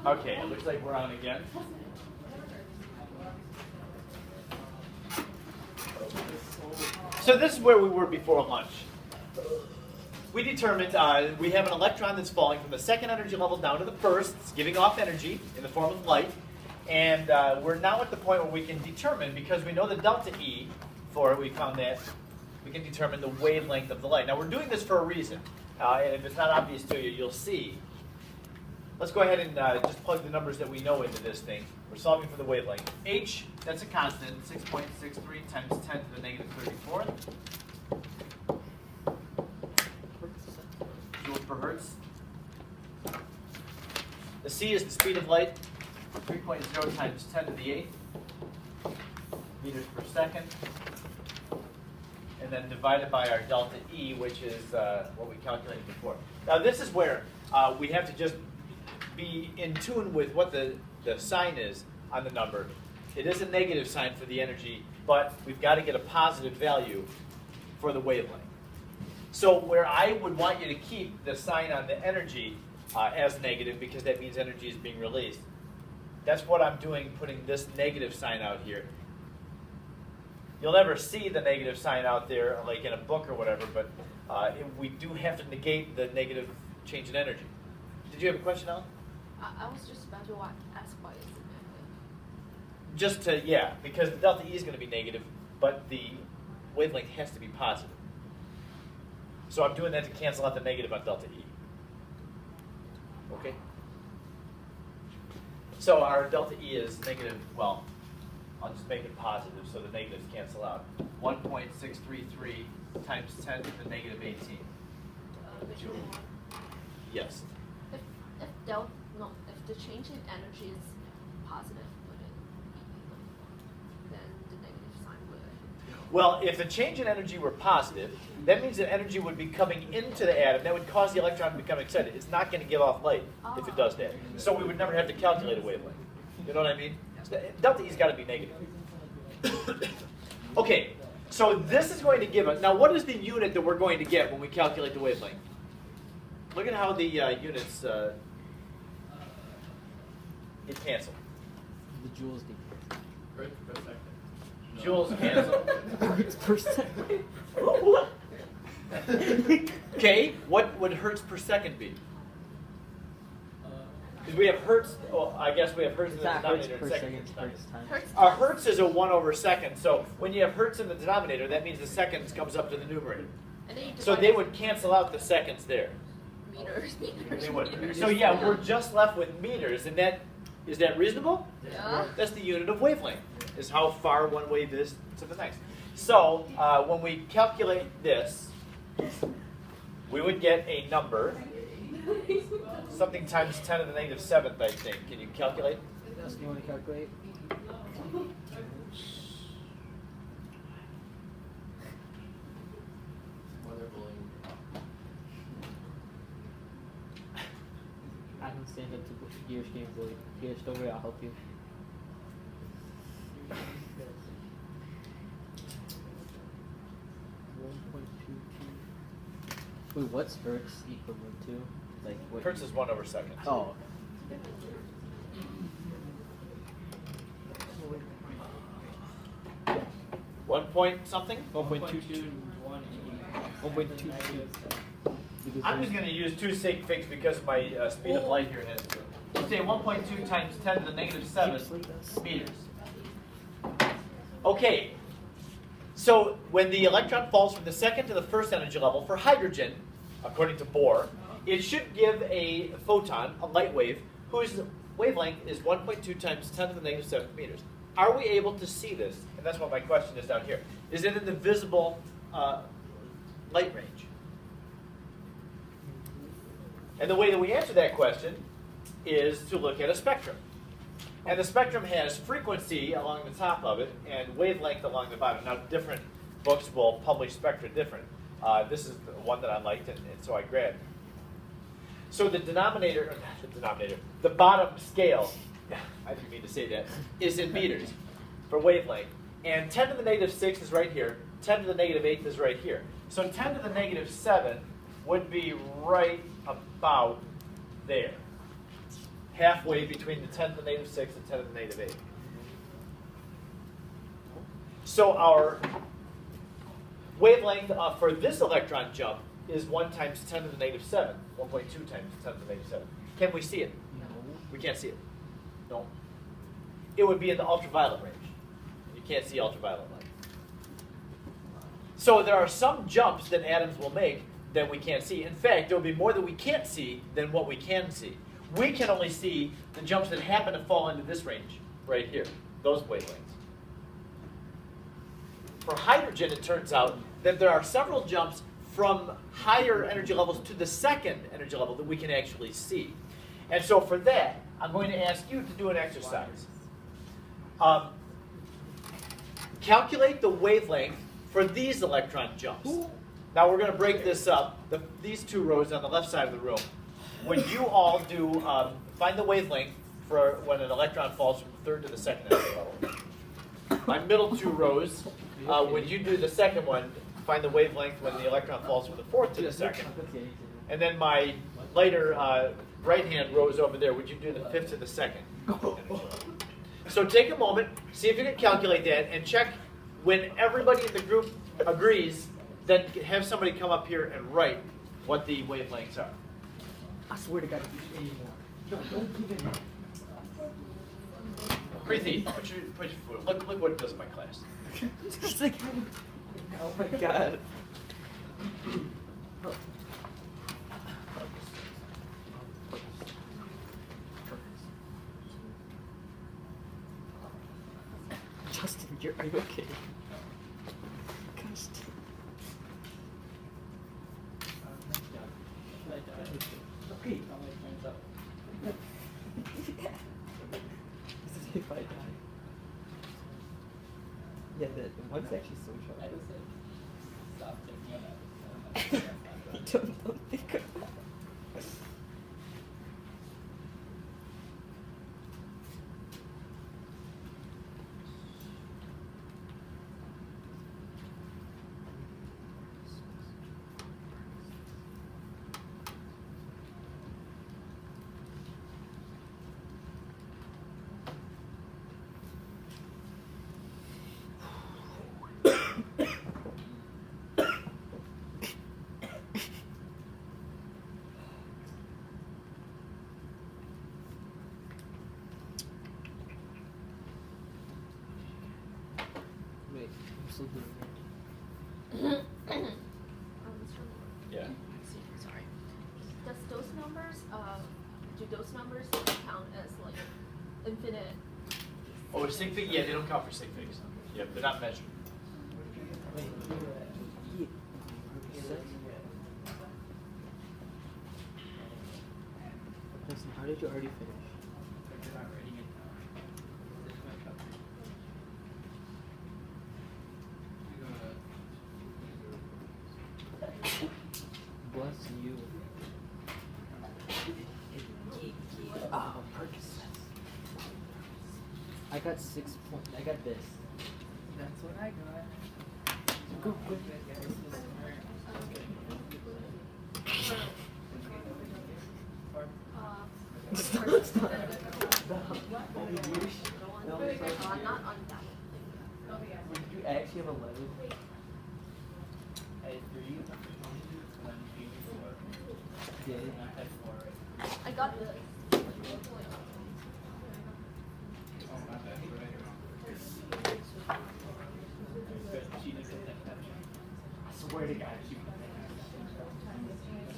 Okay, it looks like we're on again. So this is where we were before lunch. We determined we have an electron that's falling from the second energy level down to the first. It's giving off energy in the form of light. And we're now at the point where we can determine, because we know the delta E for it, we found that, we can determine the wavelength of the light. Now we're doing this for a reason. And if it's not obvious to you, you'll see. Let's go ahead and just plug the numbers that we know into this thing. We're solving for the wavelength. H, that's a constant, 6.63 times 10 to the negative 34th. Joules per hertz. The C is the speed of light, 3.0 times 10 to the 8th meters per second. And then divided by our delta E, which is what we calculated before. Now this is where we have to just be in tune with what the sign is on the number. It is a negative sign for the energy, but we've got to get a positive value for the wavelength. So where I would want you to keep the sign on the energy as negative, because that means energy is being released. That's what I'm doing, putting this negative sign out here. You'll never see the negative sign out there, like in a book or whatever, but we do have to negate the negative change in energy. Did you have a question, Alan? I was just about to ask why is it negative? Just to, yeah, because the delta E is going to be negative, but the wavelength has to be positive. So I'm doing that to cancel out the negative on delta E. Okay? So our delta E is negative, well, I'll just make it positive so the negatives cancel out. 1.633 times 10 to the negative 18. Joule. Yes. If the change in energy is positive, would it be then the negative sign would? Well, if the change in energy were positive, that means that energy would be coming into the atom. That would cause the electron to become excited. It's not going to give off light if it does that. So we would never have to calculate a wavelength. You know what I mean? Delta E's got to be negative. Okay, so this is going to give us, now what is the unit that we're going to get when we calculate the wavelength? Look at how the units get canceled. The joules get Hertz per second. Joules cancel. hertz per second. Okay, what would hertz per second be? Because we have hertz, well, I guess we have hertz in the denominator and seconds. A hertz is a 1 over second, so when you have hertz in the denominator, that means the seconds comes up to the numerator. And then you So they would cancel out the seconds there. meters. They would. So yeah, we're just left with meters, and is that reasonable? Yeah. That's the unit of wavelength, is how far one wave is to the next. So when we calculate this, we would get a number, something times 10 to the negative 7th, I think. Can you calculate? Yes, you want to calculate? Weather balloon. I can stand up to Gears Game Boy. Gears, don't worry, I'll help you. Wait, what's hertz equivalent to? Like what? Hertz is 1 over second. Oh. 1 point something? 1.22. 1.22. I'm just going to use 2 sig figs because of my speed of light here. Let's say 1.2 times 10 to the negative 7 meters. Okay, so when the electron falls from the second to the first energy level for hydrogen, according to Bohr, it should give a photon, a light wave, whose wavelength is 1.2 times 10 to the negative 7 meters. Are we able to see this? And that's what my question is down here. Is it in the visible light range? And the way that we answer that question is to look at a spectrum. And the spectrum has frequency along the top of it and wavelength along the bottom. Now, different books will publish spectra different. This is the one that I liked, and so I grabbed. So the denominator, the bottom scale, I didn't mean to say that, is in meters for wavelength. And 10 to the negative 6 is right here. 10 to the negative 8 is right here. So 10 to the negative 7 would be right about there. halfway between the 10 to the negative 6 and 10 to the negative 8. So our wavelength for this electron jump is 1 times 10 to the negative 7, 1.2 times 10 to the negative 7. Can we see it? No. We can't see it. No. It would be in the ultraviolet range. You can't see ultraviolet light. So there are some jumps that atoms will make that we can't see. In fact, there will be more that we can't see than what we can see. We can only see the jumps that happen to fall into this range right here, those wavelengths. For hydrogen, it turns out that there are several jumps from higher energy levels to the second energy level that we can actually see. And so for that, I'm going to ask you to do an exercise. Calculate the wavelength for these electron jumps. Now we're going to break this up, these two rows on the left side of the room. When you all do, find the wavelength for when an electron falls from the third to the second energy level. My middle two rows, when you do the second one, find the wavelength when the electron falls from the fourth to the second. And then my later right-hand rows over there, would you do the fifth to the second? So take a moment, see if you can calculate that, and check when everybody in the group agrees, then have somebody come up here and write what the wavelengths are. I swear to God, if you anymore. No, don't give it. Preeti, put your foot. Look what it does in my class. It's like, oh my God. Justin, are you okay? Justin. Okay. This is if I die. Yeah, the one's actually so sharp. I just like stop thinking about it. Don't think of that. Wait, I'm still doing it. Yeah. Sorry. Does those numbers, do those numbers count as like infinite? Oh, sig fig? Yeah, they don't count for sig figs. Yeah, they're not measured. Wait, yeah. Justin, how did you already finish? You're not writing it down. This is my cup. Bless you. Oh, Percocet. I got 6 points. I got this. That's what I got. Go, go. Stop. Not on that one. Did you actually have 11? I had 3, 1, 2, 4. Did? And I had 4 right. I got this. But she didn't get that touch. I swear to God, she.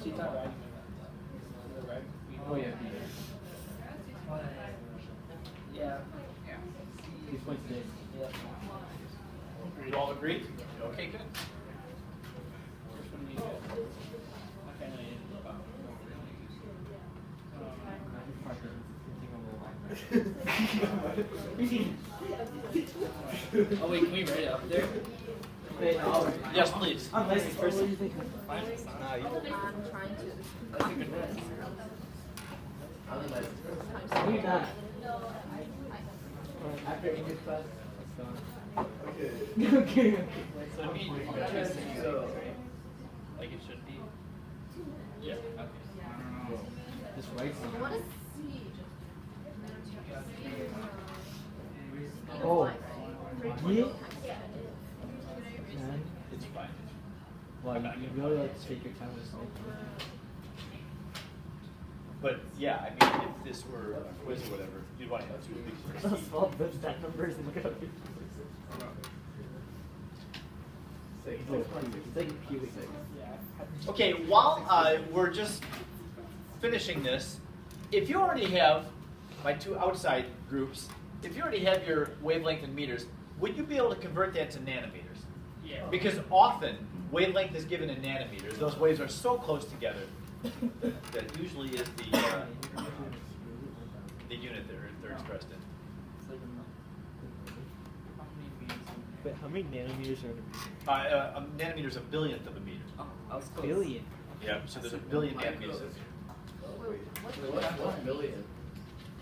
She's not writing it. Right? Oh yeah. Yeah. These points did. Yeah. You all agree? Okay, good. Which one do you get? Okay, no, you didn't. Oh wait, can we write it up there? Wait, no. Yes, please. I'm licensed person. I'm trying to. That's a good one. No, you're not. After English class, it's gone. Okay. Okay. So it means right? Like it should be. Yeah. Okay. Just write What something. is C? Oh. fine, right? Yeah. 3.0 times 10. Man. It's fine. Wow, you really like to take your time with something. But yeah, I mean, if this were a quiz or whatever, you'd want to have two big Small bits that numbers and look at it. It's like a pubic. Okay, while we're just finishing this, if you already have, my two outside groups, if you already have your wavelength in meters, would you be able to convert that to nanometers? Yeah. Because often, wavelength is given in nanometers. Those waves are so close together that usually is the unit they're expressed in. But how many nanometers are in a meter? A nanometer is a billionth of a meter. Oh, I was close. Billion. Yeah, so there's a billion nanometers. Wait, what's the What's million?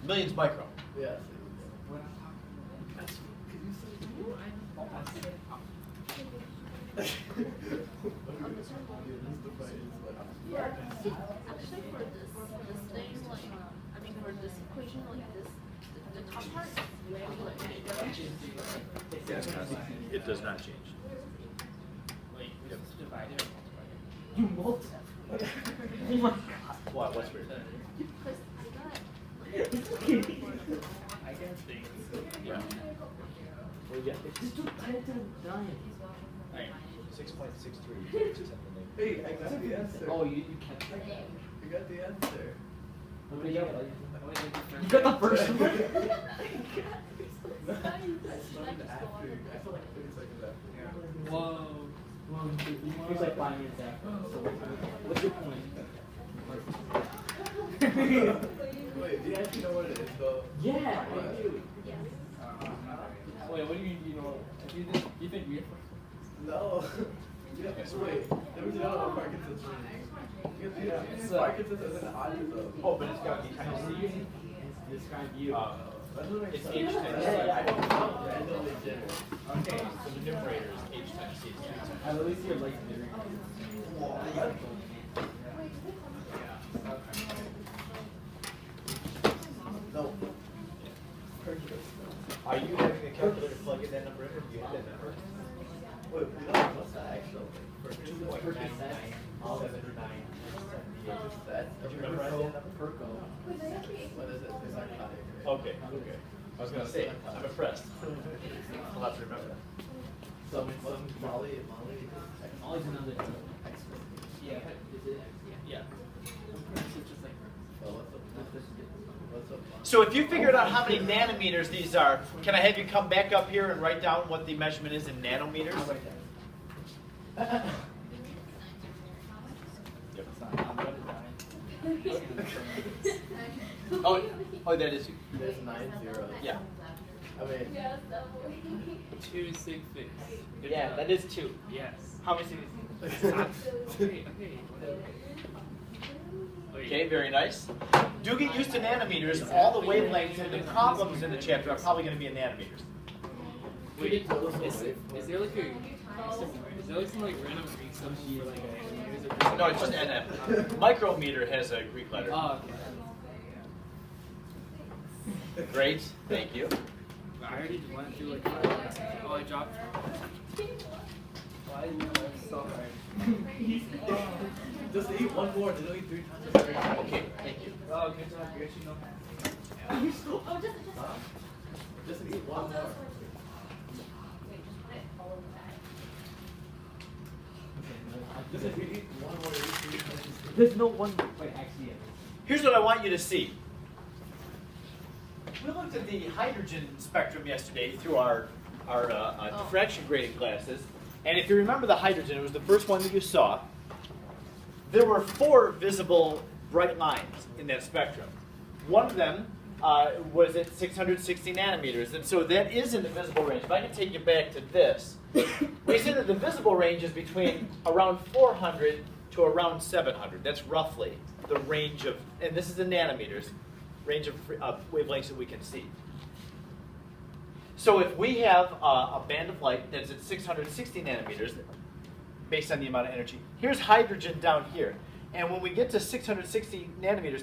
Million's micro. Yeah. Yeah, actually for this thing, like, I mean for this equation like this, the top part is very like, it doesn't change. It does not change. Wait, we're supposed to divide it or multiply it? You multiply. Oh my god. What? What's weird? Because I got I get things. Yeah. What do you get? Just do 10 to the 9. Alright. 6.63. Hey, I got the answer. Oh, you kept it. You got the answer. What did you get? What did You got the first one? I started after. I felt like 30 seconds after. Whoa. It was like 5 minutes after. So what's your point? Wait, do you actually know what it is though? Yeah, I do. Wait, what do you mean you know? You think we No. Yeah, wait. There was another Parkinson's. So- Parkinson's is an autism. Oh, but it's got to be kind of C. Describe you. It's H times C. I don't know. Randomly generated. Okay, so the numerator is H times C. I at least your like No. Are you having a calculator plug in that number in, or do you have that number? Wait, what's the actual? For 2.9979. That's Did you memorize that number? Perco. what is it? It's narcotic. Okay, okay. I was going to say, I'm impressed. I'll have to remember that. Some Molly. Always another joke. Yeah. Is it? Yeah. It's just like Well, what's up? So if you figured out how many nanometers these are, can I have you come back up here and write down what the measurement is in nanometers? Yep. I'm gonna die. Oh, that is you. There's 9 zeros. Yeah. I mean, 266. Good Yeah, job. that is 2. Yes. How many? Okay, whatever. Wait. Okay, very nice. Do get used to nanometers. All the wavelengths and the problems in the chapter are probably going to be in nanometers. Wait, is there like some like random Greek stuff for like nanometers or No, it's just NF. Micrometer has a Greek letter. Oh, okay. Great, thank you. I already went through like 5 minutes. Oh, I dropped. Why are you so hard? just eat one more. Just eat 3 times. Okay, thank you. Oh, good job. You actually know. Just eat one more. Just if you eat one more, you eat 3 times. There's no one. Wait, actually, yeah. Here's what I want you to see. We looked at the hydrogen spectrum yesterday through our diffraction grading classes. And if you remember the hydrogen, it was the first one that you saw. There were 4 visible bright lines in that spectrum. One of them was at 660 nanometers. And so that is in the visible range. If I can take you back to this, we see that the visible range is between around 400 to around 700. That's roughly the range of, and this is in nanometers, range of wavelengths that we can see. So if we have a band of light that's at 660 nanometers, based on the amount of energy, here's hydrogen down here. And when we get to 660 nanometers,